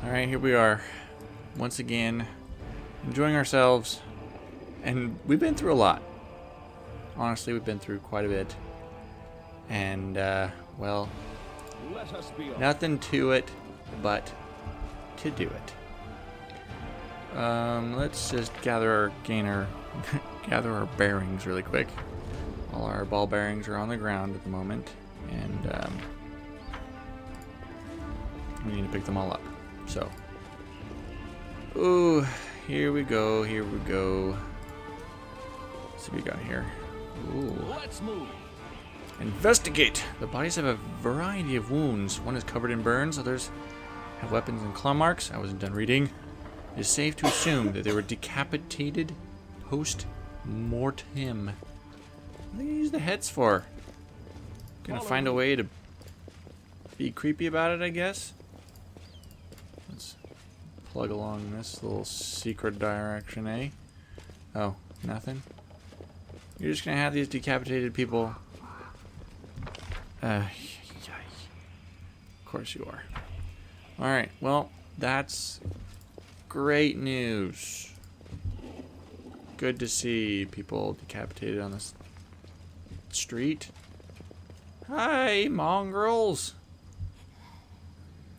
Alright, here we are. Once again, enjoying ourselves. And we've been through a lot. Honestly, we've been through quite a bit. And, well, nothing to it but to do it. Let's just gather our bearings really quick. All our ball bearings are on the ground at the moment. And, we need to pick them all up. So, ooh, here we go, here we go. Let's see what we got here. Ooh. Let's move. Investigate! The bodies have a variety of wounds. One is covered in burns, others have weapons and claw marks. I wasn't done reading. It is safe to assume that they were decapitated post-mortem. What do they use the heads for? Gonna find a way to be creepy about it, I guess. Let's plug along this little secret direction, eh? Oh, nothing? You're just gonna have these decapitated people. Of course you are. Alright, well, that's great news. Good to see people decapitated on this street. Hi, mongrels.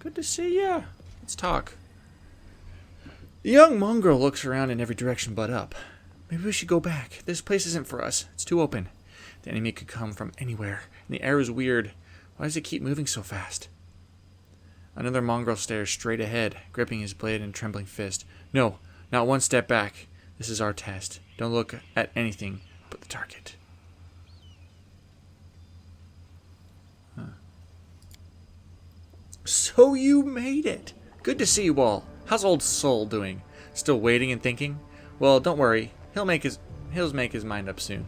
Good to see ya. Let's talk. The young mongrel looks around in every direction but up. Maybe we should go back. This place isn't for us. It's too open. The enemy could come from anywhere, and the air is weird. Why does it keep moving so fast? Another mongrel stares straight ahead, gripping his blade in a trembling fist. No, not one step back. This is our test. Don't look at anything but the target. Huh. So you made it. Good to see you all. How's old Soul doing? Still waiting and thinking? Well, don't worry. He'll make his mind up soon.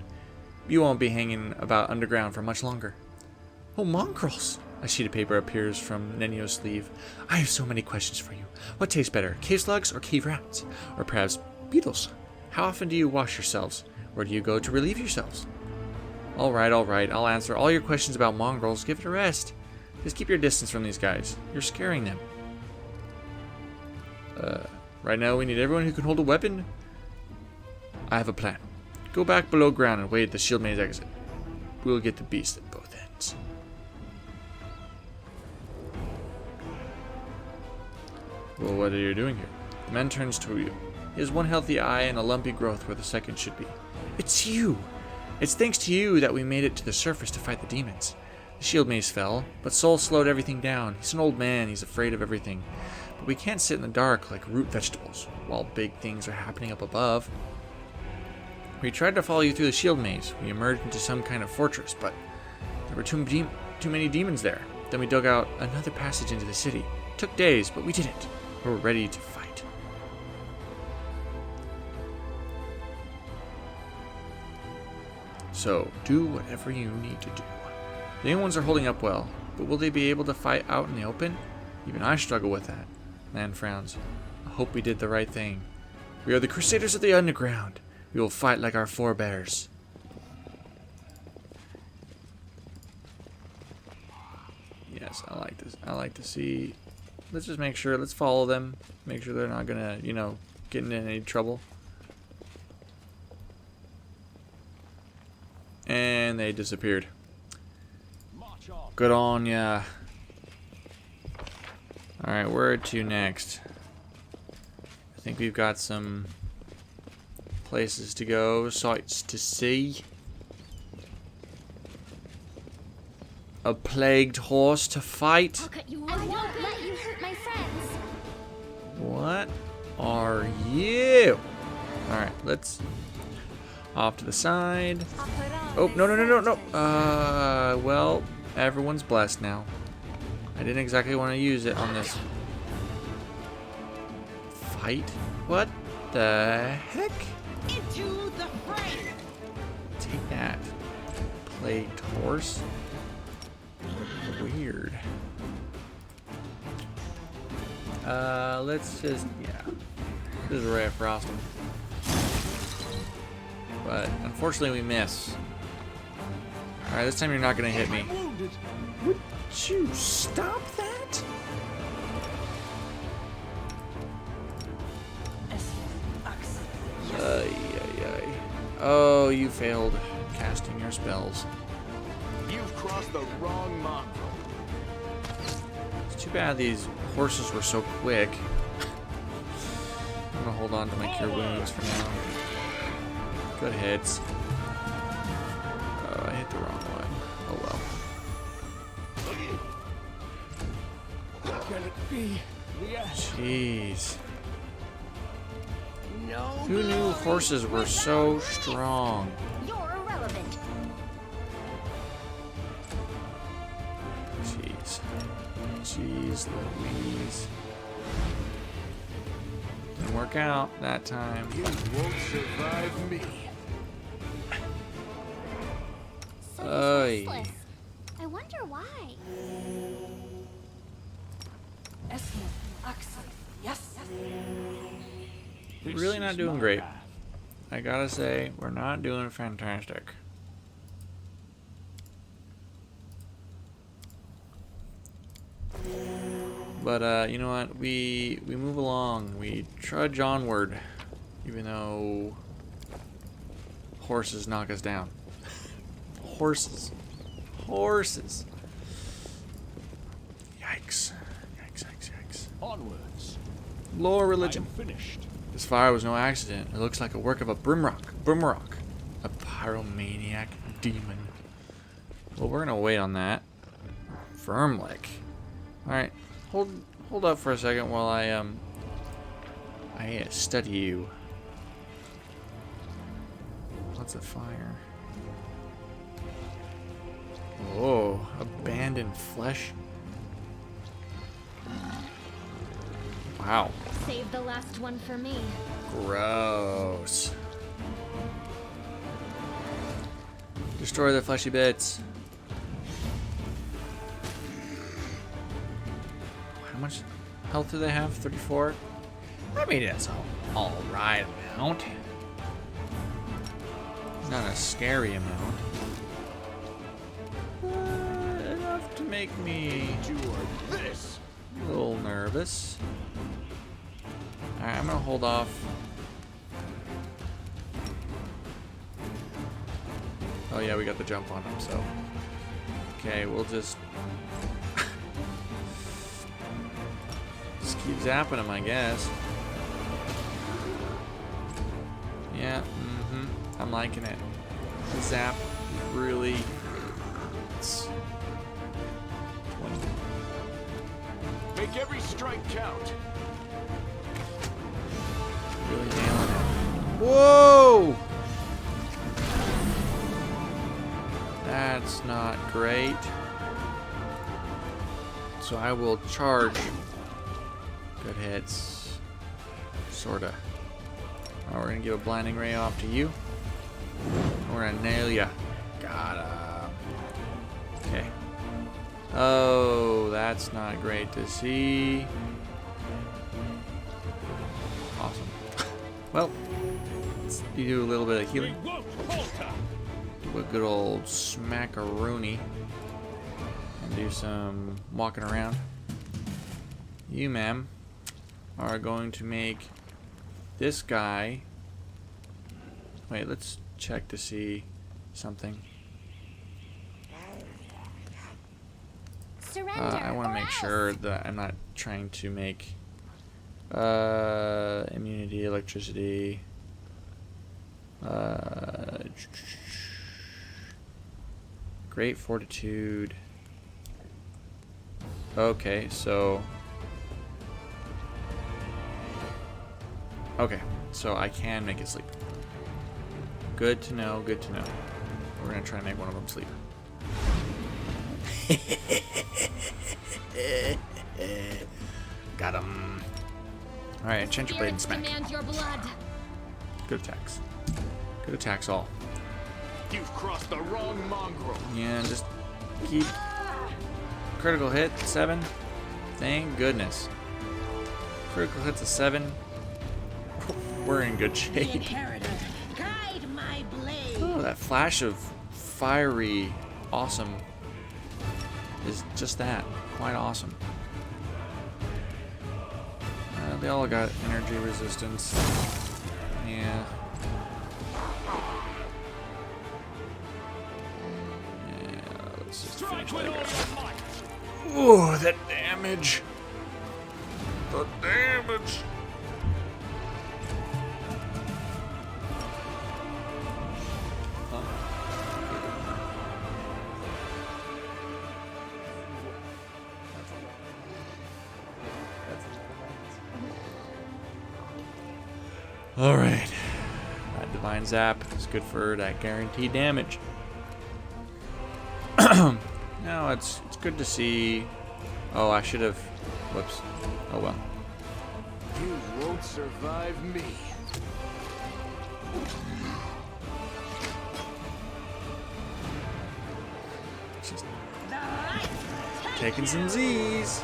You won't be hanging about underground for much longer. Oh, mongrels! A sheet of paper appears from Nenio's sleeve. I have so many questions for you. What tastes better, cave slugs or cave rats? Or perhaps beetles? How often do you wash yourselves? Where do you go to relieve yourselves? All right. I'll answer all your questions about mongrels. Give it a rest. Just keep your distance from these guys. You're scaring them. Right now we need everyone who can hold a weapon. I have a plan. Go back below ground and wait at the shield maze exit. We'll get the beast at both ends. Well, what are you doing here? The man turns to you. He has one healthy eye and a lumpy growth where the second should be. It's you! It's thanks to you that we made it to the surface to fight the demons. The shield maze fell, but Soul slowed everything down. He's an old man, he's afraid of everything. But we can't sit in the dark like root vegetables while big things are happening up above. We tried to follow you through the shield maze. We emerged into some kind of fortress, but there were too many demons there. Then we dug out another passage into the city. It took days, but we did it. We were ready to fight. So, do whatever you need to do. The young ones are holding up well, but will they be able to fight out in the open? Even I struggle with that. Man frowns. I hope we did the right thing. We are the Crusaders of the Underground. We will fight like our forebears. Yes, I like this. I like to see. Let's just make sure. Let's follow them. Make sure they're not gonna, get into any trouble. And they disappeared. Good on ya. Alright, where to next? I think we've got some places to go, sights to see. A plagued horse to fight. I'll cut you off. I won't let you hurt my friends. What are you? Alright, let's off to the side. Oh, no. Well, everyone's blessed now. I didn't exactly want to use it on this fight. What the heck? Into the fray. Take that, plagued horse. Weird. Let's just, this is a ray of frosting. But unfortunately we miss. Alright, this time you're not gonna hit me. Would you stop that? Oh, you failed casting your spells. You've crossed the wrong mongrel. It's too bad these horses were so quick. I'm gonna hold on to my cure wounds for now. Good hits. Oh, I hit the wrong one. Oh well. Can it be? Yes. Jeez. No. Who knew horses were so strong? You're irrelevant. Jeez. Jeez Louise. Didn't work out that time. You won't survive me. So Oy. useless. I wonder why. Yes. We're really not doing great. I gotta say, we're not doing fantastic. But you know what? We move along. We trudge onward, even though horses knock us down. Horses. Horses. Yikes. Yikes, yikes, yikes. Onwards. Lower I religion. am finished. This fire was no accident. It looks like a work of a Brimrock. A pyromaniac demon. Well, we're gonna wait on that. Firmlick. Alright. Hold up for a second while I study you. What's a fire? Oh, abandoned flesh. Wow. Save the last one for me. Gross. Destroy the fleshy bits. How much health do they have? 34? I mean, that's an alright amount. Not a scary amount. Enough to make me Endure this. a little nervous. Alright, I'm gonna hold off. Oh yeah, we got the jump on him, so. Okay, we'll just keep zapping him, I guess. Yeah, I'm liking it. The zap really. It's 20. Make every strike count. Really nailing it. Whoa! That's not great. So I will charge. Good hits. Sorta. Now we're gonna give a blinding ray off to you. We're gonna nail ya. Got him. Okay. Oh, that's not great to see. Awesome. Well, let's do a little bit of healing. We won't falter. Do a good old smackaroony. And do some walking around. You, ma'am, are going to make this guy. Wait, let's check to see something. Surrender. I want to or make else. sure that I'm not trying to make immunity, electricity. Great fortitude. Okay, so. Okay, so I can make it sleep. Good to know, good to know. We're gonna try to make one of them sleep. Got him. Alright, change your blade and Spirits smack. demand your blood. Good attacks. Good attacks all. You've crossed the wrong mongrel. Yeah, just keep. Critical hit, 7. Thank goodness. Critical hit's a 7. We're in good The shape. inheritor, guide my blade. Oh, that flash of fiery awesome is just that. Quite awesome. They all got energy resistance. Yeah. damage. With all There your might. we go. Ooh, that damage. The damage. Alright. That Divine Zap is good for that guaranteed damage. No, it's good to see. Oh, I should have. Whoops. Oh well. You won't survive me. Just The light taking some Z's.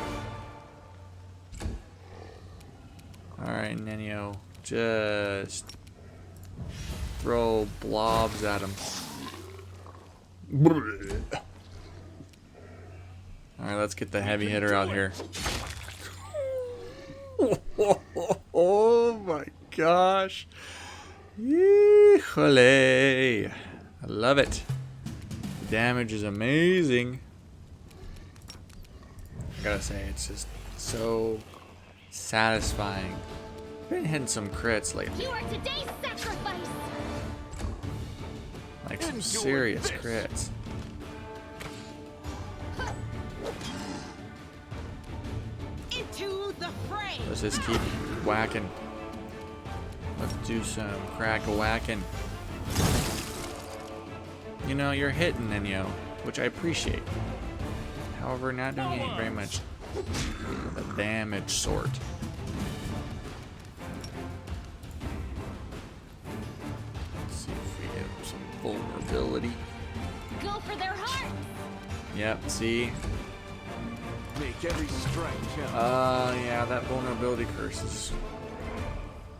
Alright, Nenio. Just throw blobs at him. Alright, let's get the heavy hitter out here. Oh my gosh. Híjole. I love it. The damage is amazing. I gotta say, it's just so satisfying. Been hitting some crits lately. You are today's sacrifice. Like some Endure serious this. crits. into the fray. Let's just keep whacking. Let's do some crack-a-whacking. You know, you're hitting, Nenio, which I appreciate. However, not doing any very much the damage sort. Let's see if we have some vulnerability. Go for their heart. Yep, see? Make every strike count. Yeah, that vulnerability curse is...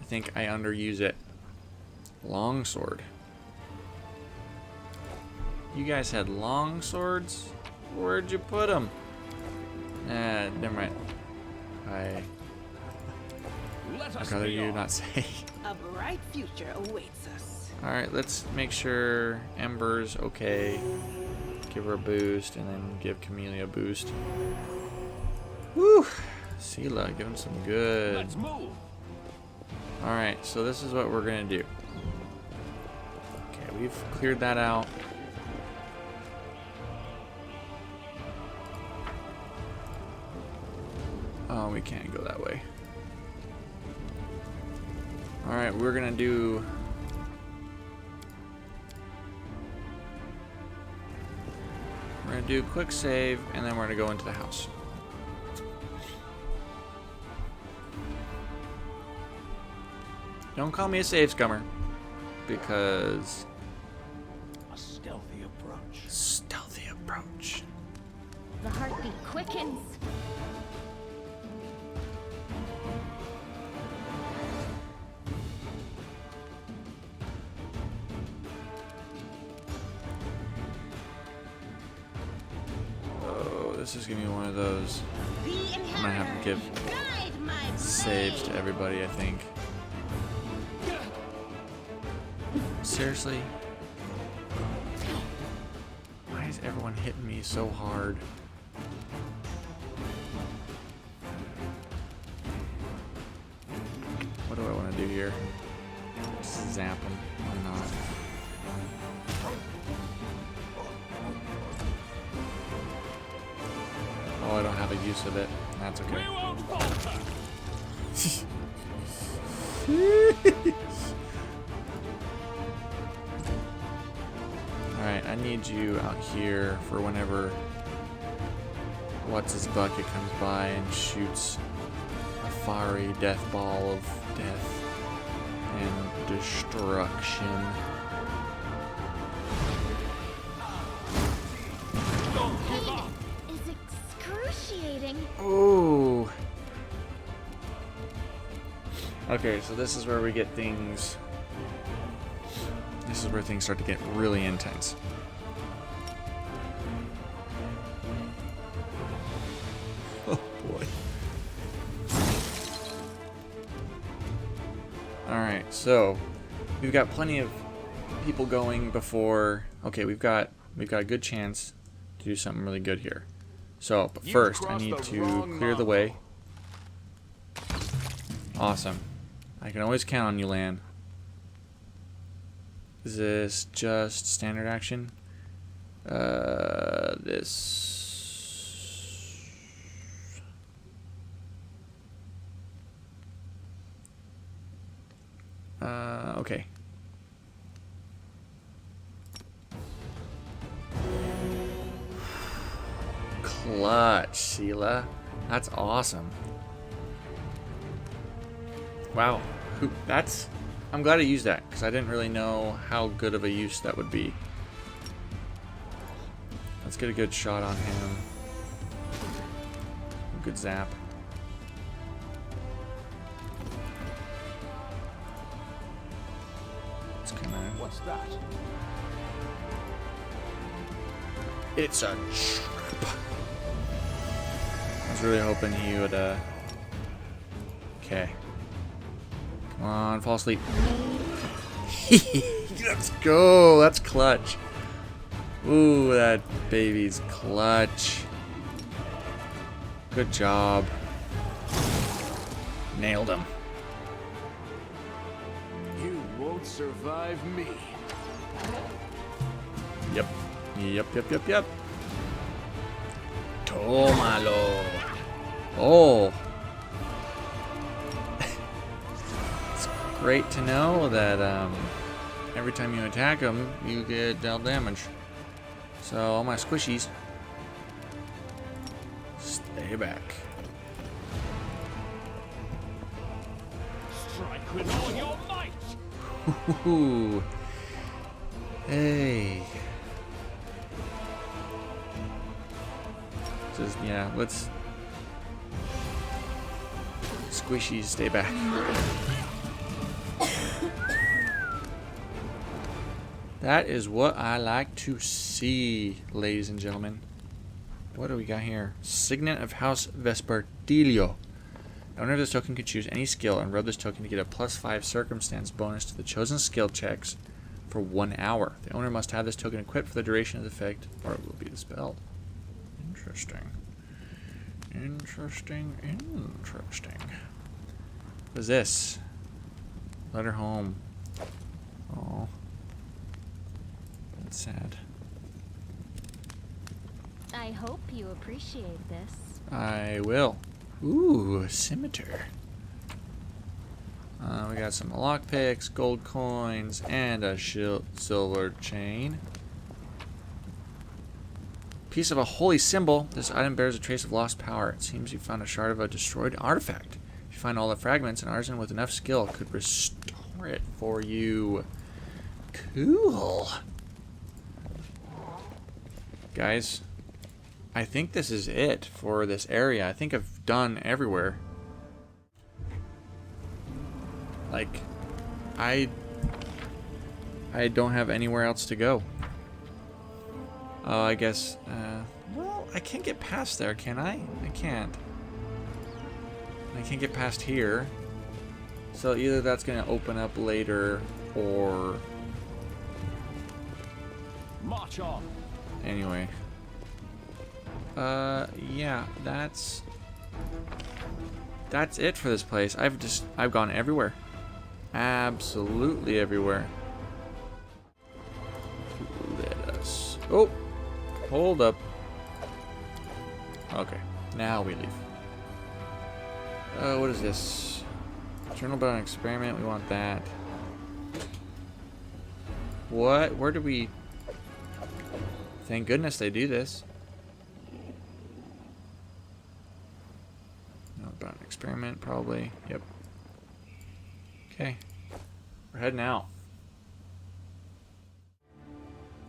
I think I underuse it. Longsword. You guys had long swords? Where'd you put them? Never mind. I'd Let us rather be you off. not say. A bright future awaits us. Alright, let's make sure Ember's okay. Give her a boost, and then give Camellia a boost. Woo! Sela, give him some good. Let's move. Alright, so this is what we're gonna do. Okay, we've cleared that out. Oh, we can't go that way. Alright, we're gonna do... We're gonna do a quick save, and then we're gonna go into the house. Don't call me a save scummer, because A stealthy approach. stealthy approach. The heartbeat quickens. Oh, this is gonna be one of those. The I'm gonna have to give guide my blade. saves to everybody, I think. Seriously? Why is everyone hitting me so hard? What do I want to do here? Just zap them. Why not? Oh, I don't have a use of it. That's okay. We won't falter. Alright, I need you out here for whenever what's his bucket comes by and shoots a fiery death ball of death and destruction. Pain is excruciating. Oh. Okay, so this is where we get things. This is where things start to get really intense. Oh boy. Alright, so we've got plenty of people going before. Okay, we've got a good chance to do something really good here. So, but You've first, I crossed need the to wrong clear the model. way. Awesome. I can always count on you, Lan. Is this just standard action? This... okay. Clutch, Sheila. That's awesome. Wow. That's... I'm glad I used that, because I didn't really know how good of a use that would be. Let's get a good shot on him. A good zap. It's kind of... What's that? It's a trap. I was really hoping he would, okay. Come on, fall asleep. Let's go. That's clutch. Ooh, that baby's clutch. Good job. Nailed him. You won't survive me. Yep. Yep. Tómalo. Oh. It's great to know that every time you attack them, you get dealt damage. So all my squishies, stay back. Strike with all your might. Ooh. Hey. Just, yeah, let's... Squishies, stay back. That is what I like to see, ladies and gentlemen. What do we got here? Signet of House Vespertilio. The owner of this token can choose any skill and roll this token to get a +5 circumstance bonus to the chosen skill checks for 1 hour. The owner must have this token equipped for the duration of the effect, or it will be dispelled. Interesting. Interesting. What is this? Letter home. Oh. That's sad. I hope you appreciate this. I will. Ooh, scimitar. We got some lockpicks, gold coins, and a silver chain. Piece of a holy symbol. This item bears a trace of lost power. It seems you found a shard of a destroyed artifact. If you find all the fragments, an artisan with enough skill could restore it for you. Cool. Guys, I think this is it for this area. I think I've done everywhere. Like, I don't have anywhere else to go. Oh, I guess, well, I can't get past there, can I? I can't. I can't get past here. So either that's going to open up later, or... March on. Anyway. Yeah, that's it for this place. I've gone everywhere. Absolutely everywhere. Let us... Oh! Hold up. Okay, now we leave. What is this? Journal about an experiment, we want that. What? Where do we... Thank goodness they do this. Not about an experiment, probably. Yep. Okay. We're heading out.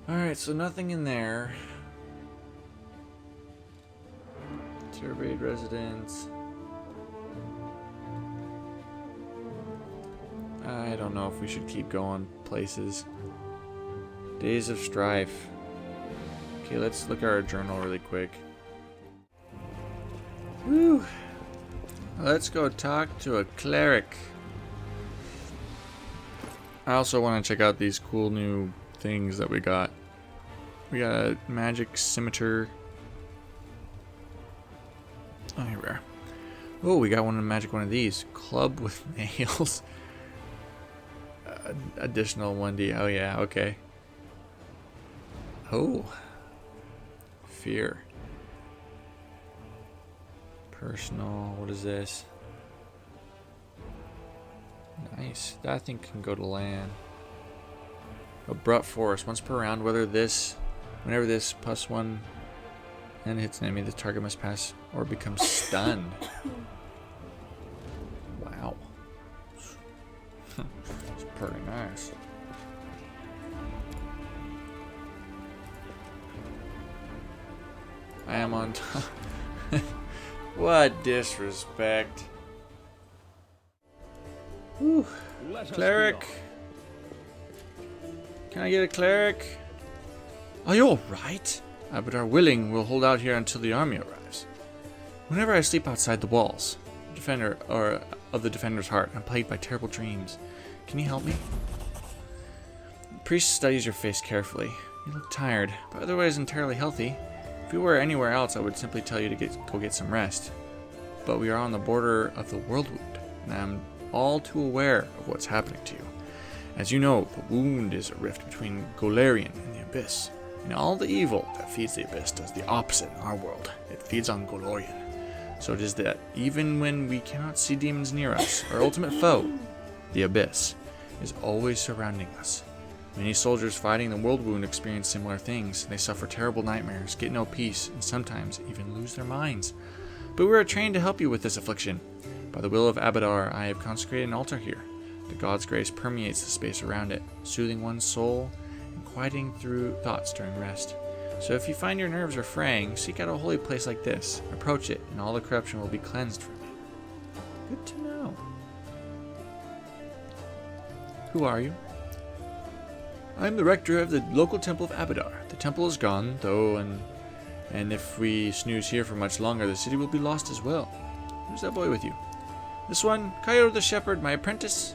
Alright, so nothing in there. Surveyed residence. I don't know if we should keep going places. Days of Strife. Okay, let's look at our journal really quick. Woo! Let's go talk to a cleric. I also want to check out these cool new things that we got. We got a magic scimitar. Oh, here we are. Oh, we got one of these. Club with nails. Additional 1D. Oh, yeah, okay. Oh. Fear. Personal. What is this? Nice. That thing can go to land. Abrupt force. Once per round, whenever this +1 and hits an enemy, the target must pass or become stunned. Wow. It's pretty nice. I am on top. What disrespect. Whew. Let us Cleric. be off. Can I get a cleric? Are you alright? Abadar willing will hold out here until the army arrives. Whenever I sleep outside the walls, of the defender's heart, I'm plagued by terrible dreams. Can you help me? The priest studies your face carefully. You look tired, but otherwise entirely healthy. If you were anywhere else, I would simply tell you to go get some rest. But we are on the border of the world wound, and I'm all too aware of what's happening to you. As you know, the wound is a rift between Golarion and the Abyss. And all the evil that feeds the Abyss does the opposite in our world. It feeds on Golarion. So it is that even when we cannot see demons near us, our ultimate foe, the Abyss, is always surrounding us. Many soldiers fighting the world wound experience similar things. They suffer terrible nightmares, get no peace, and sometimes even lose their minds. But we are trained to help you with this affliction. By the will of Abadar, I have consecrated an altar here. The God's grace permeates the space around it, soothing one's soul and quieting through thoughts during rest. So if you find your nerves are fraying, seek out a holy place like this. Approach it, and all the corruption will be cleansed from it. Good to know. Who are you? I'm the rector of the local temple of Abadar. The temple is gone, though, and if we snooze here for much longer, the city will be lost as well. Who's that boy with you? This one, Coyote the Shepherd, my apprentice.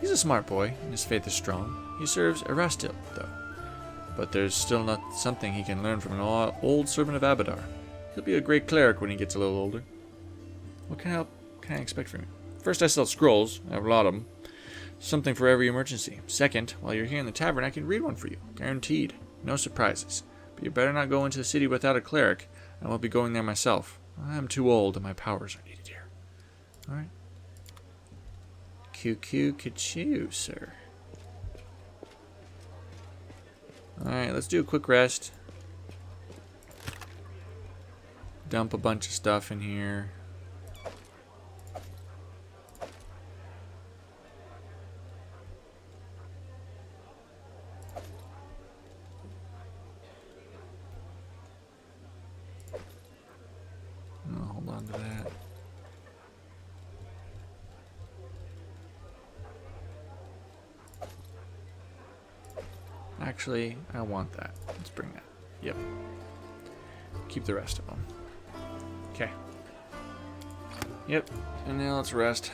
He's a smart boy, and his faith is strong. He serves Erastil, though. But there's still not something he can learn from an old servant of Abadar. He'll be a great cleric when he gets a little older. What kind of help can I expect from you? First, I sell scrolls. I have a lot of them. Something for every emergency. Second, while you're here in the tavern, I can read one for you. Guaranteed. No surprises. But you better not go into the city without a cleric. I won't be going there myself. I'm too old and my powers are needed here. Alright. Ka-choo, sir. Alright, let's do a quick rest. Dump a bunch of stuff in here. I'll hold on to that. Actually, I want that. Let's bring that. Yep. Keep the rest of them. Okay. Yep. And now let's rest.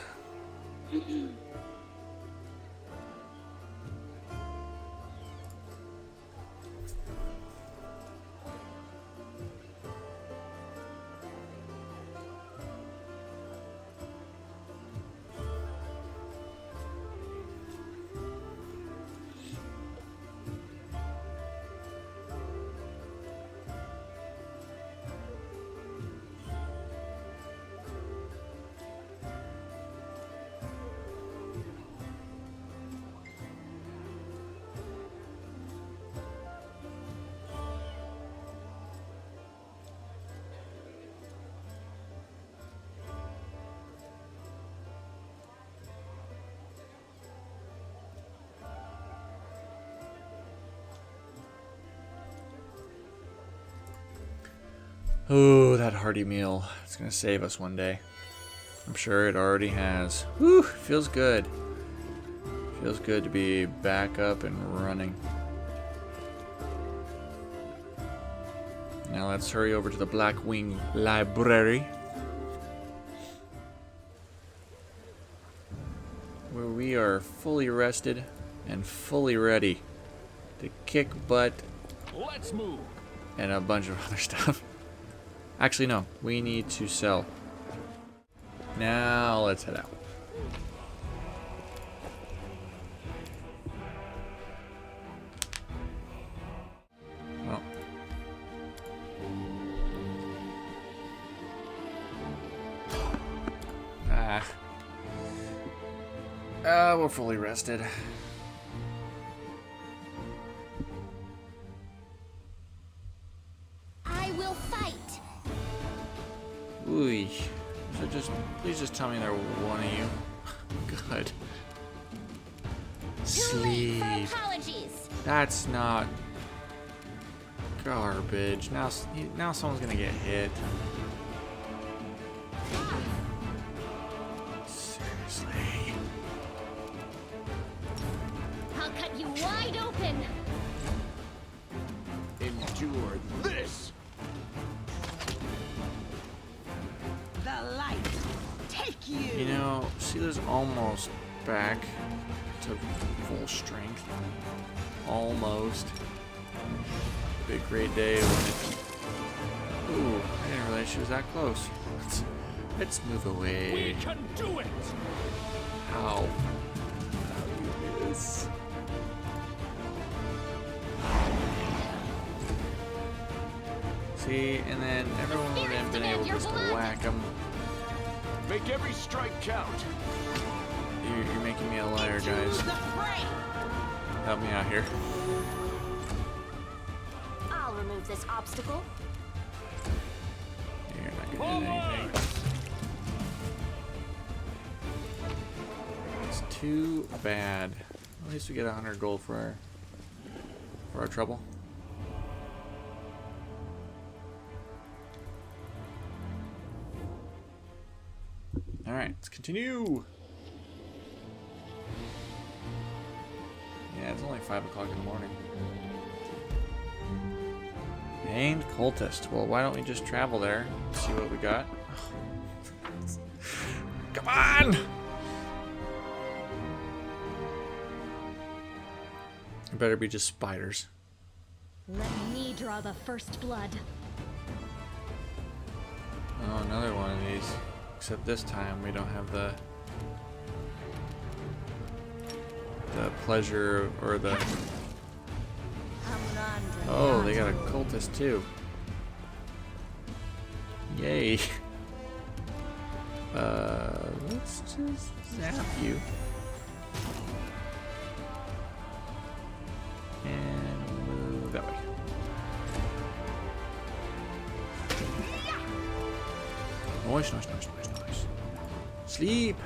Oh, that hearty meal. It's going to save us one day. I'm sure it already has. Whew, feels good. Feels good to be back up and running. Now let's hurry over to the Blackwing Library, where we are fully rested and fully ready to kick butt Let's move. And a bunch of other stuff. Actually, no. We need to sell. Now, let's head out. Well. We're fully rested. I will fight. Ooh. So please just tell me they're one of you. Good. Too late for Sleep. apologies. That's not garbage. Now someone's gonna get hit. Seriously. I'll cut you wide open. Endure this. The light. Take you. You know, Sela's almost back to full strength. Almost. Be a great day when it... Ooh, I didn't realize she was that close. Let's move away. We can do it. How? How do you do this? See, and then everyone would have been able to just whack them. Make every strike count. You're making me a liar, Into guys. the fray. Help me out here. I'll remove this obstacle. You're not gonna do anything. It's too bad. At least we get 100 gold for our trouble. All right, let's continue. Yeah, it's only 5 o'clock in the morning. Hanged cultist. Well, why don't we just travel there? See what we got. Come on! It better be just spiders. Let me draw the first blood. Oh, another one of these. Except this time we don't have the pleasure or the... Oh, they got a cultist too. Yay. Let's just zap you. And move that way. Nice, nice, nice, nice, nice. Sleep!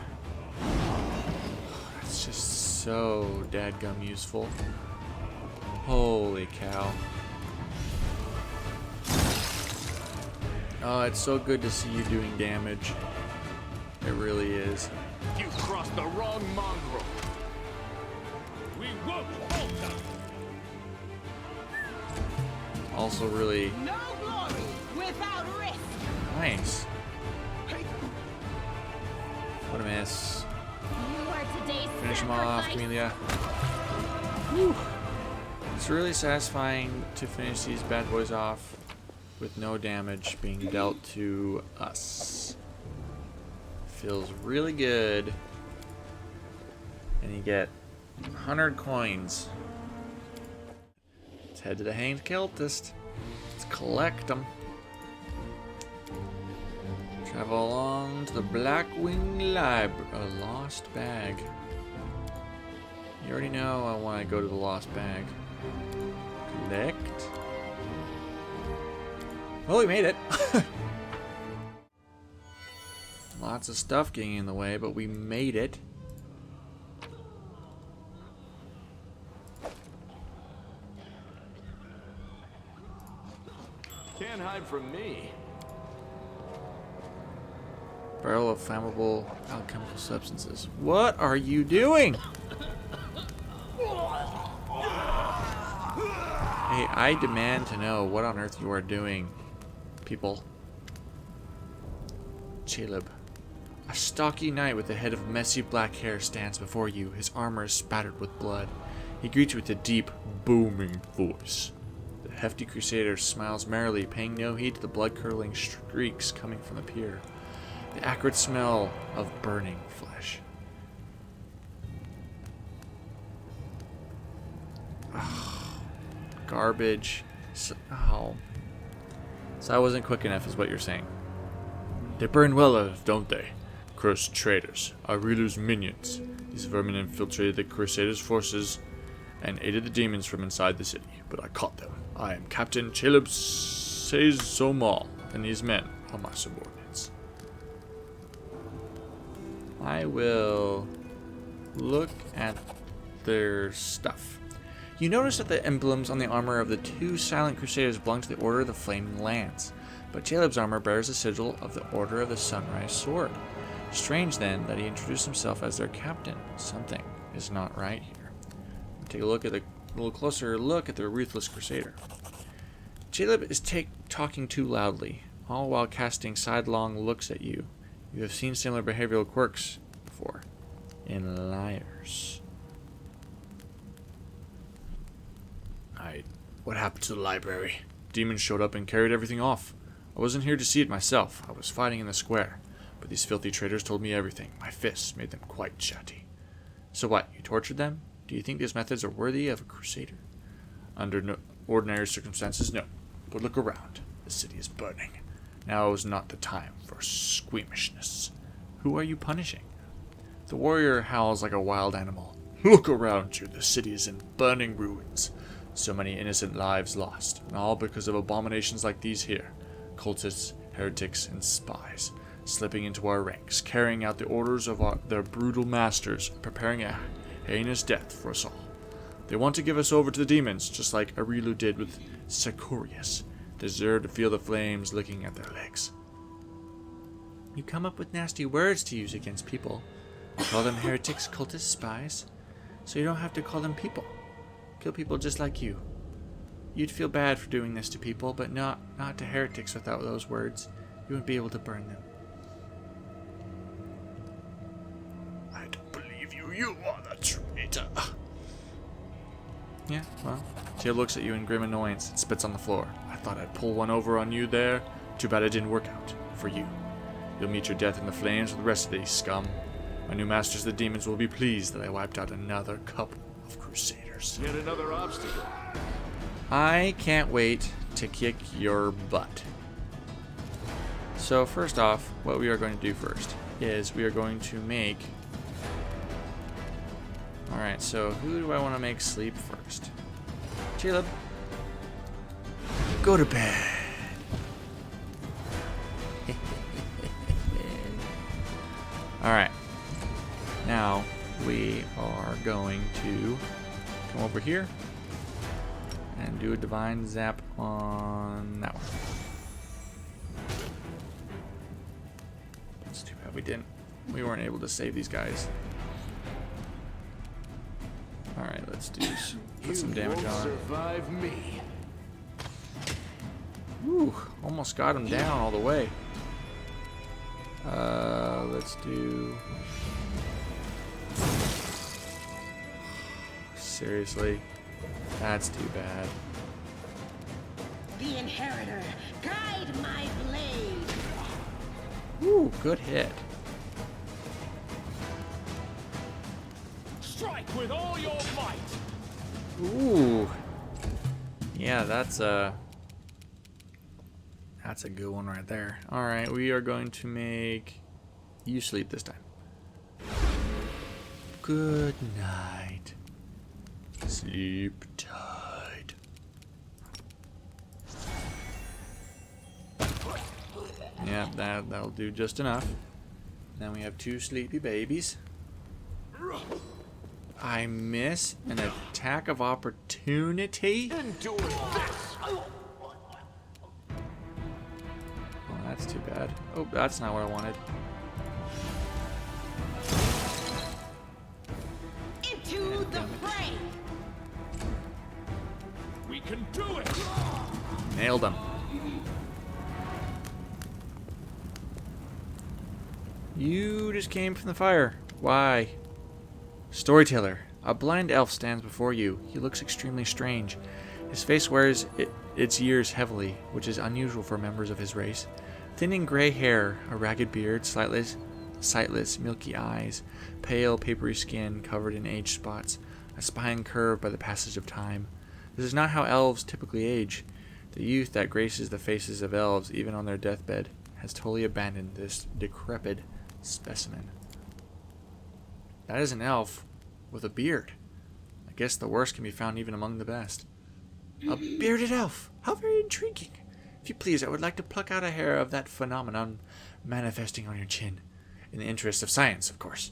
That's just so dadgum useful. Holy cow. Oh, it's so good to see you doing damage. It really is. You crossed the wrong mongrel. We won't falter. Also really No glory without risk. nice. What a miss. You are today's Finish him off, sacrifice. Camellia. Whew. It's really satisfying to finish these bad boys off with no damage being dealt to us. Feels really good. And you get 100 coins. Let's head to the Hanged Cultist. Let's collect them. Travel along to the Blackwing Library. A lost bag. You already know I want to go to the lost bag. Collect. Well, we made it. Lots of stuff getting in the way, but we made it. Can't hide from me. Barrel of flammable alchemical substances. What are you doing? Hey, I demand to know what on earth you are doing, people. Caleb. A stocky knight with a head of messy black hair stands before you. His armor is spattered with blood. He greets you with a deep, booming voice. The hefty crusader smiles merrily, paying no heed to the blood-curdling streaks coming from the pier. The acrid smell of burning flesh. Oh, garbage. So I wasn't quick enough is what you're saying. They burn well enough, don't they? Cursed traitors. Arilu's minions. These vermin infiltrated the Crusaders' forces and aided the demons from inside the city, but I caught them. I am Captain Caleb Sezomal, and these men are my subordinates. I will look at their stuff. You notice that the emblems on the armor of the two silent crusaders belong to the Order of the Flaming Lance, but Caleb's armor bears the sigil of the Order of the Sunrise Sword. Strange, then, that he introduced himself as their captain. Something is not right here. Take a little closer look at the ruthless crusader. Caleb is talking too loudly, all while casting sidelong looks at you. You have seen similar behavioral quirks before in liars. What happened to the library? Demons showed up and carried everything off. I wasn't here to see it myself. I was fighting in the square. But these filthy traitors told me everything. My fists made them quite chatty. So what, you tortured them? Do you think these methods are worthy of a crusader? Under no ordinary circumstances, no. But look around. The city is burning. Now is not the time for squeamishness. Who are you punishing? The warrior howls like a wild animal. Look around you. The city is in burning ruins. So many innocent lives lost, and all because of abominations like these here. Cultists, heretics, and spies. Slipping into our ranks, carrying out the orders of their brutal masters, preparing a heinous death for us all. They want to give us over to the demons, just like Arilu did with Secorius. They deserve to feel the flames licking at their legs. You come up with nasty words to use against people. You call them heretics, cultists, spies, so you don't have to call them people. Kill people just like you. You'd feel bad for doing this to people, but not to heretics without those words. You wouldn't be able to burn them. I don't believe you. You are the traitor. Yeah, well, Jill looks at you in grim annoyance and spits on the floor. I thought I'd pull one over on you there. Too bad it didn't work out. For you. You'll meet your death in the flames with the rest of these scum. My new masters, the demons, will be pleased that I wiped out another couple of crusaders. Yet another obstacle. I can't wait to kick your butt. So first off, what we are going to do first is we are going to make... Alright, so who do I want to make sleep first? Caleb. Go to bed. Alright. Now, we are going to come over here and do a divine zap on that one. It's too bad we weren't able to save these guys. Alright, let's put some damage on. Survive me. Ooh, almost got him down all the way. Let's do... Seriously? That's too bad. The inheritor, guide my blade. Ooh, good hit. Strike with all your might. Ooh. Yeah, that's a good one right there. Alright, we are going to make you sleep this time. Good night. Sleep tight. Yeah, that'll do just enough. Then we have two sleepy babies. I miss an attack of opportunity. Endure this. Oh, that's too bad. Oh, that's not what I wanted. Into the fray. We can do it. Nailed him. You just came from the fire. Why? Storyteller. A blind elf stands before you. He looks extremely strange. His face wears its years heavily, which is unusual for members of his race. Thinning gray hair, a ragged beard, sightless, milky eyes, pale, papery skin covered in age spots, a spine curved by the passage of time. This is not how elves typically age. The youth that graces the faces of elves, even on their deathbed, has totally abandoned this decrepit specimen. That is an elf with a beard. I guess the worst can be found even among the best. A bearded elf! How very intriguing! If you please, I would like to pluck out a hair of that phenomenon manifesting on your chin. In the interest of science, of course.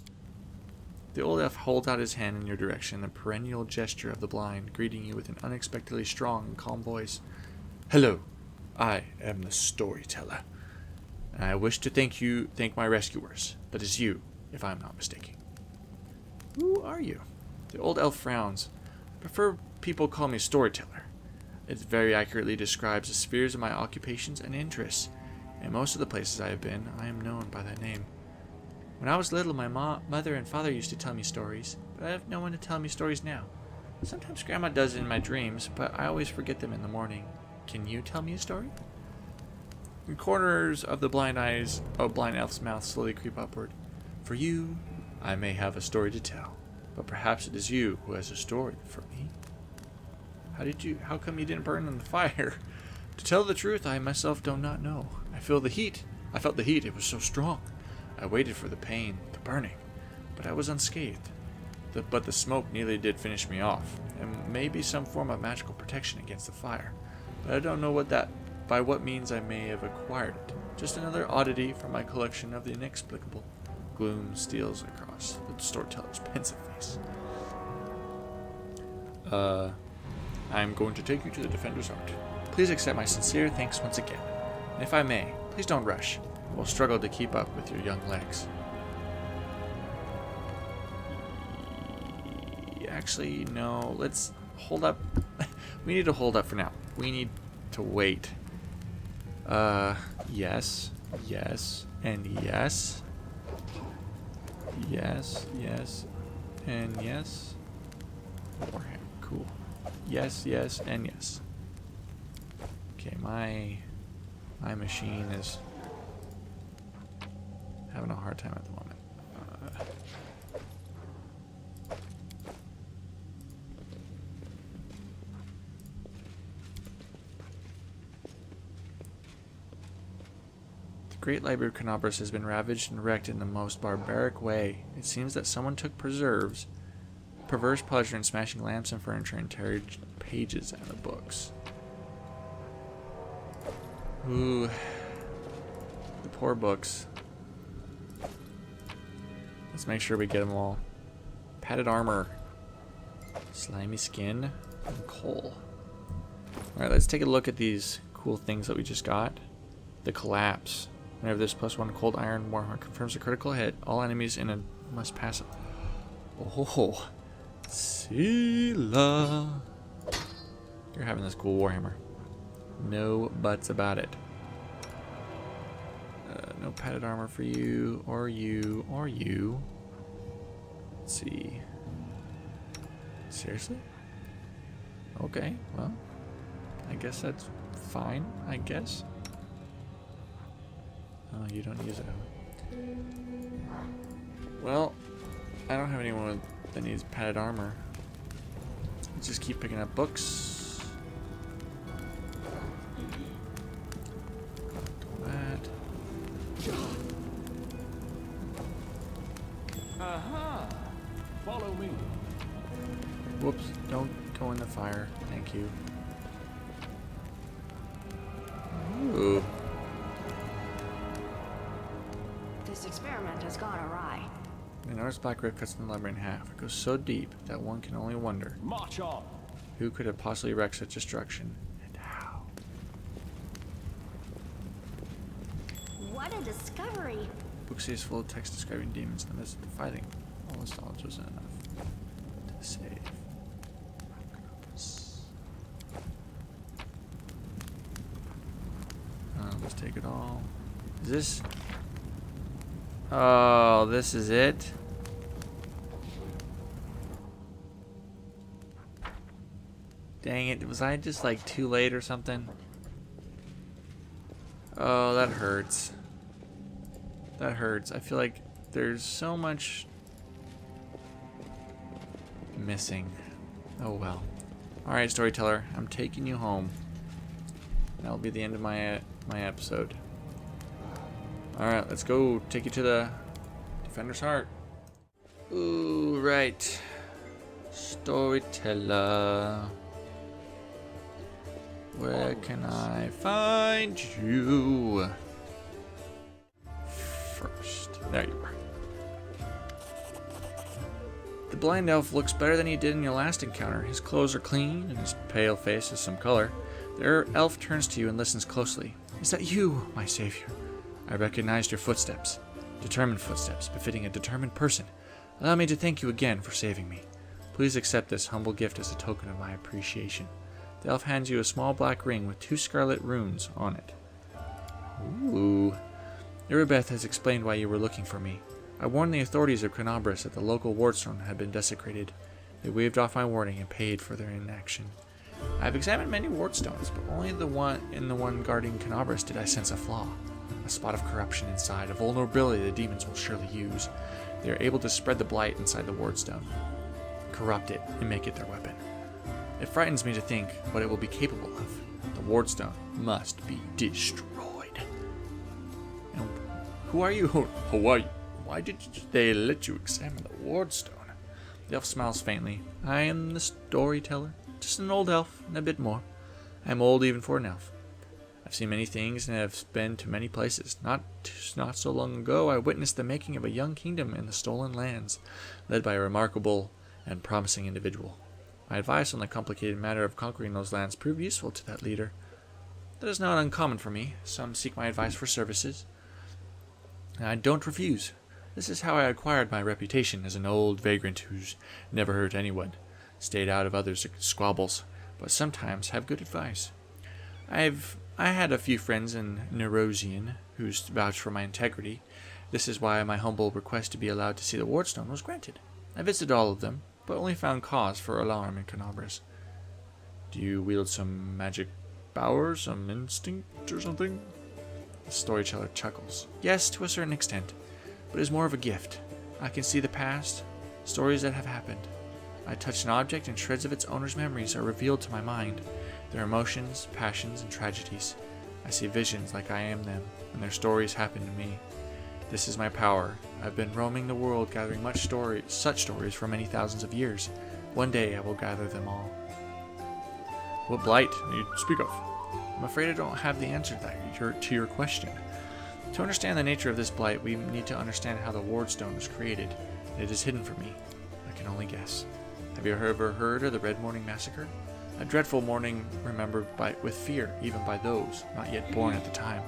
The old elf holds out his hand in your direction, a perennial gesture of the blind, greeting you with an unexpectedly strong and calm voice. Hello, I am the storyteller. And I wish to thank my rescuers. That is you, if I am not mistaken. Who are you? The old elf frowns. I prefer people call me storyteller. It very accurately describes the spheres of my occupations and interests. In most of the places I have been, I am known by that name. When I was little, my mother and father used to tell me stories, but I have no one to tell me stories now. Sometimes Grandma does it in my dreams, but I always forget them in the morning. Can you tell me a story? The corners of the blind elf's mouth slowly creep upward. For you, I may have a story to tell, but perhaps it is you who has a story for me. How come you didn't burn in the fire? To tell the truth, I myself do not know. I felt the heat, it was so strong. I waited for the pain, the burning, but I was unscathed. But the smoke nearly did finish me off, and maybe some form of magical protection against the fire. But I don't know by what means I may have acquired it. Just another oddity from my collection of the inexplicable. Gloom steals across the storyteller's pensive face. I'm going to take you to the Defender's Art. Please accept my sincere thanks once again. And if I may, please don't rush. I will struggle to keep up with your young legs. Actually, no. Let's hold up. We need to hold up for now. We need to wait. Yes, and yes. Yes, and yes. Warhammer, cool. Yes, and yes. Okay, my machine is having a hard time at the moment. The Great Library of Canobras has been ravaged and wrecked in the most barbaric way. It seems that someone took perverse pleasure in smashing lamps and furniture and tearing pages out of books. Ooh, the poor books. Let's make sure we get them all. Padded armor, slimy skin, and coal. Alright, let's take a look at these cool things that we just got. The collapse. Whenever this +1 cold iron warhammer confirms a critical hit, all enemies in it must pass it. Oh, Sela. You're having this cool warhammer. No buts about it. No padded armor for you, or you, or you. Let's see. Seriously? Okay, well, I guess that's fine, I guess. Oh, you don't use it. Well, I don't have anyone that needs padded armor. Let's just keep picking up books. Aha! Follow me. Whoops, don't go in the fire. Thank you. Ooh. This experiment has gone awry. An artist's black rift cuts the lumber in half. It goes so deep that one can only wonder March on. who could have possibly wreaked such destruction and how. What a discovery! Book is full of text describing demons in the midst of the fighting. All this knowledge wasn't enough to save. Let's take it all. Is this? Oh, this is it? Dang it, was I just like too late or something? Oh, that hurts. That hurts. I feel like there's so much missing. Oh well. Alright, storyteller, I'm taking you home. That'll be the end of my episode. Alright, let's go. Take you to the Defender's Heart. Ooh, right. Storyteller. Where can I find you? First. There you are. The blind elf looks better than he did in your last encounter. His clothes are clean, and his pale face has some color. The elf turns to you and listens closely. Is that you, my savior? I recognized your footsteps. Determined footsteps, befitting a determined person. Allow me to thank you again for saving me. Please accept this humble gift as a token of my appreciation. The elf hands you a small black ring with 2 scarlet runes on it. Ooh. Irabeth has explained why you were looking for me. I warned the authorities of Cronobris that the local wardstone had been desecrated. They waved off my warning and paid for their inaction. I have examined many wardstones, but only the one guarding Cronobris did I sense a flaw. A spot of corruption inside, a vulnerability the demons will surely use. They are able to spread the blight inside the wardstone, corrupt it, and make it their weapon. It frightens me to think what it will be capable of. The wardstone must be destroyed. And who are you? Who are you? Why did they let you examine the wardstone? The elf smiles faintly. I am the storyteller. Just an old elf, and a bit more. I am old even for an elf. I've seen many things and have been to many places. Not so long ago, I witnessed the making of a young kingdom in the stolen lands, led by a remarkable and promising individual. My advice on the complicated matter of conquering those lands proved useful to that leader. That is not uncommon for me. Some seek my advice for services, and I don't refuse. This is how I acquired my reputation as an old vagrant who's never hurt anyone, stayed out of others' squabbles, but sometimes have good advice. I had a few friends in Nerosian who vouched for my integrity. This is why my humble request to be allowed to see the wardstone was granted. I visited all of them, but only found cause for alarm in Cronobris. Do you wield some magic power, some instinct or something? The storyteller chuckles. Yes, to a certain extent, but it is more of a gift. I can see the past, stories that have happened. I touch an object and shreds of its owner's memories are revealed to my mind. Their emotions, passions, and tragedies. I see visions like I am them, and their stories happen to me. This is my power. I've been roaming the world gathering such stories for many thousands of years. One day I will gather them all. What blight do you speak of? I'm afraid I don't have the answer to your question. To understand the nature of this blight, we need to understand how the wardstone was created. It is hidden from me. I can only guess. Have you ever heard of the Red Morning Massacre? A dreadful morning remembered with fear, even by those not yet born at the time.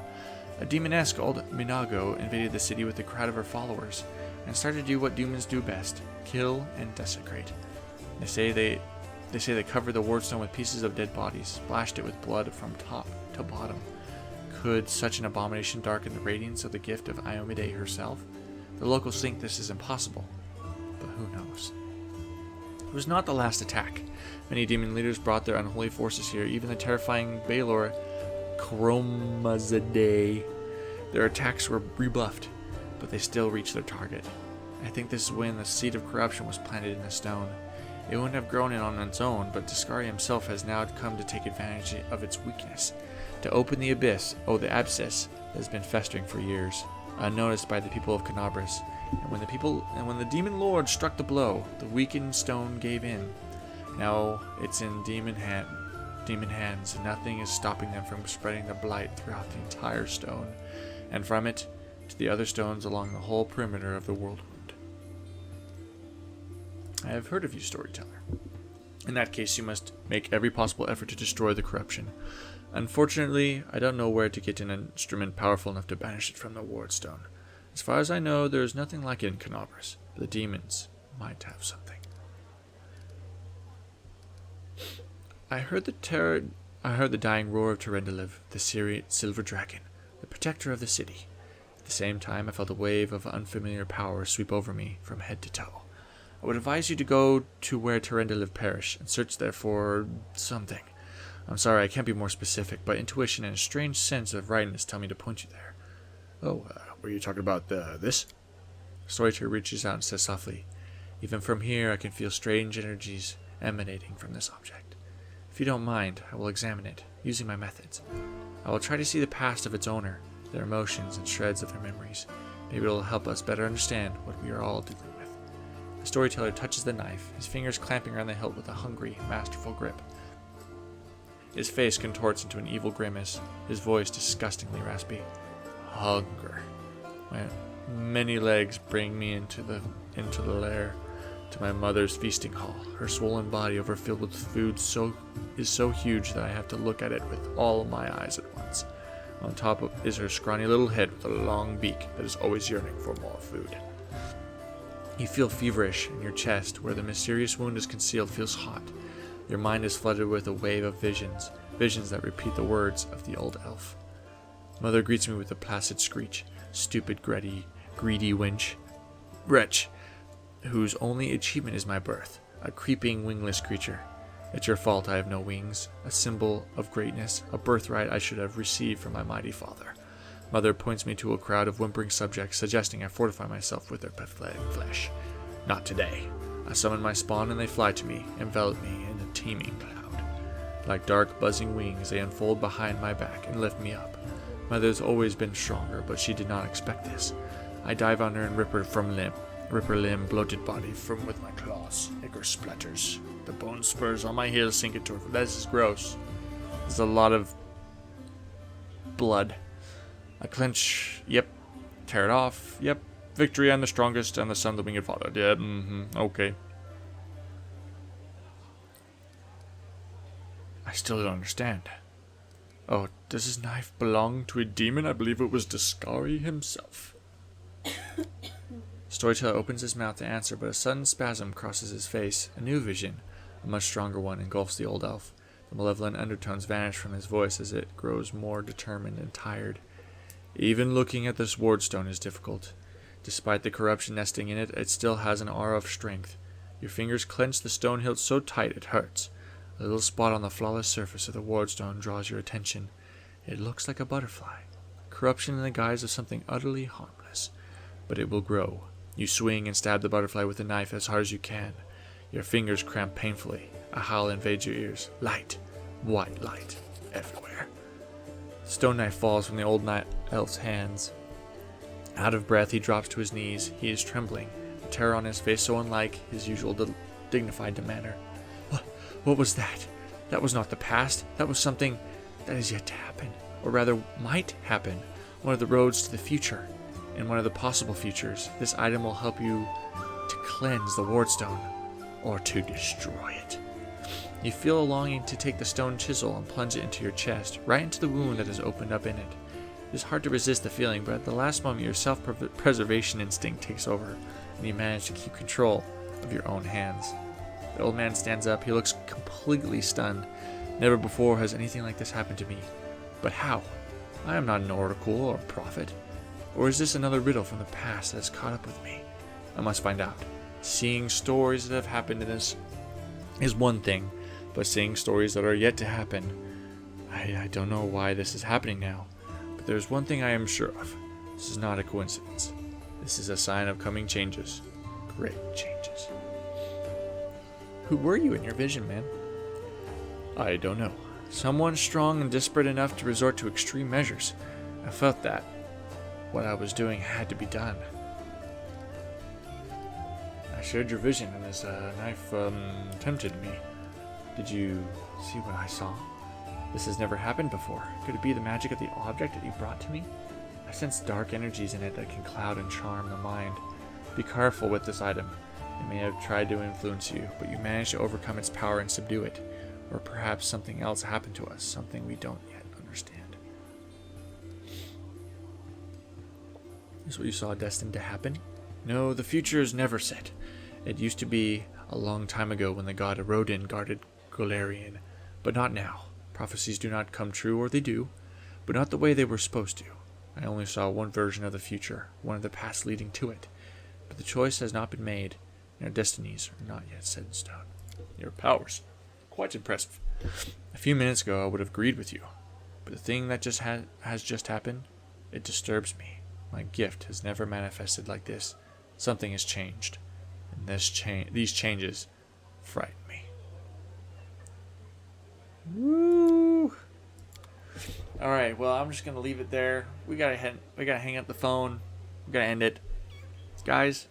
A demoness called Minago invaded the city with a crowd of her followers and started to do what demons do best: kill and desecrate. They say they covered the wardstone with pieces of dead bodies, splashed it with blood from top to bottom. Could such an abomination darken the radiance of the gift of Iomide herself? The locals think this is impossible, but who knows? It was not the last attack. Many demon leaders brought their unholy forces here, even the terrifying Baelor Chromazade. Their attacks were rebuffed, but they still reached their target. I think this is when the seed of corruption was planted in the stone. It wouldn't have grown in on its own, but Discari himself has now come to take advantage of its weakness, to open the the abscess that has been festering for years, unnoticed by the people of Cronobris. And when the demon lord struck the blow, the weakened stone gave in. Now it's in demon hands, and nothing is stopping them from spreading the blight throughout the entire stone, and from it to the other stones along the whole perimeter of the world wound. I have heard of you, storyteller. In that case, you must make every possible effort to destroy the corruption. Unfortunately, I don't know where to get an instrument powerful enough to banish it from the wardstone. As far as I know, there is nothing like it in Cronobris. The demons might have something. I heard the dying roar of Terendelev, the silver dragon, the protector of the city. At the same time, I felt a wave of unfamiliar power sweep over me from head to toe. I would advise you to go to where Terenda live parish and search there for something. I'm sorry, I can't be more specific, but intuition and a strange sense of rightness tell me to point you there. Oh, were you talking about this? The storyteller reaches out and says softly, even from here I can feel strange energies emanating from this object. If you don't mind, I will examine it, using my methods. I will try to see the past of its owner, their emotions and shreds of their memories. Maybe it will help us better understand what we are all dealing with. The storyteller touches the knife, his fingers clamping around the hilt with a hungry, masterful grip. His face contorts into an evil grimace, his voice disgustingly raspy. Hunger. My many legs bring me into the lair, to my mother's feasting hall. Her swollen body, overfilled with food, is so huge that I have to look at it with all of my eyes at once. On top is her scrawny little head with a long beak that is always yearning for more food. You feel feverish, and your chest, where the mysterious wound is concealed, feels hot. Your mind is flooded with a wave of visions that repeat the words of the old elf. Mother greets me with a placid screech. Stupid, greedy wretch, whose only achievement is my birth, a creeping, wingless creature. It's your fault I have no wings, a symbol of greatness, a birthright I should have received from my mighty father. Mother points me to a crowd of whimpering subjects, suggesting I fortify myself with their pathetic flesh. Not today. I summon my spawn and they fly to me, envelop me in a teeming cloud. Like dark, buzzing wings, they unfold behind my back and lift me up. Mother's always been stronger, but she did not expect this. I dive on her and rip her limb, bloated body from with my claws. Ichor splatters. The bone spurs on my heels sink into her. This is gross. There's a lot of blood. I clench. Yep. Tear it off. Yep. Victory, I'm the strongest, and the son of the winged father. Yeah, okay. I still don't understand. Oh, does his knife belong to a demon? I believe it was Discari himself. Storyteller opens his mouth to answer, but a sudden spasm crosses his face. A new vision, a much stronger one, engulfs the old elf. The malevolent undertones vanish from his voice as it grows more determined and tired. Even looking at this wardstone is difficult. Despite the corruption nesting in it, it still has an aura of strength. Your fingers clench the stone hilt so tight it hurts. A little spot on the flawless surface of the wardstone draws your attention. It looks like a butterfly. Corruption in the guise of something utterly harmless. But it will grow. You swing and stab the butterfly with the knife as hard as you can. Your fingers cramp painfully. A howl invades your ears. Light. White light. Everywhere. The stone knife falls from the old elf's hands. Out of breath, he drops to his knees. He is trembling, the terror on his face so unlike his usual dignified demeanor. What was that? That was not the past. That was something that is yet to happen, or rather might happen. One of the roads to the future. In one of the possible futures, this item will help you to cleanse the wardstone, or to destroy it. You feel a longing to take the stone chisel and plunge it into your chest, right into the wound that has opened up in it. It is hard to resist the feeling, but at the last moment your self-preservation instinct takes over, and you manage to keep control of your own hands. The old man stands up. He looks completely stunned. Never before has anything like this happened to me. But how? I am not an oracle or a prophet. Or is this another riddle from the past that has caught up with me? I must find out. Seeing stories that have happened in this is one thing, but seeing stories that are yet to happen, I don't know why this is happening now. But there's one thing I am sure of. This is not a coincidence. This is a sign of coming changes. Great changes. Who were you in your vision, man? I don't know. Someone strong and desperate enough to resort to extreme measures. I felt that what I was doing had to be done. I shared your vision, and this knife tempted me. Did you see what I saw? This has never happened before. Could it be the magic of the object that you brought to me? I sense dark energies in it that can cloud and charm the mind. Be careful with this item. It may have tried to influence you, but you managed to overcome its power and subdue it. Or perhaps something else happened to us, something we don't yet understand. Is what you saw destined to happen? No, the future is never set. It used to be a long time ago when the god Erodin guarded Golarion, but not now. Prophecies do not come true, or they do, but not the way they were supposed to. I only saw one version of the future, one of the paths leading to it. But the choice has not been made. Your destinies are not yet set in stone. Your powers, quite impressive. A few minutes ago, I would have agreed with you, but the thing that has just happened, it disturbs me. My gift has never manifested like this. Something has changed, and these changes frighten me. Woo! All right, well, I'm just gonna leave it there. We gotta hang up the phone. We gotta end it, guys.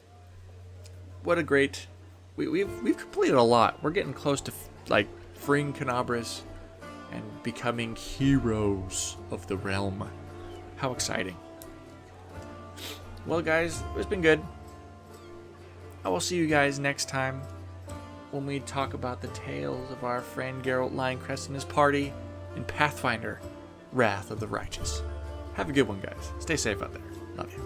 What a great. We've completed a lot. We're getting close to like freeing Canabras and becoming heroes of the realm. How exciting! Well, guys, it's been good. I will see you guys next time when we talk about the tales of our friend Geralt Linecrest and his party in Pathfinder Wrath of the Righteous. Have a good one, guys. Stay safe out there. Love you.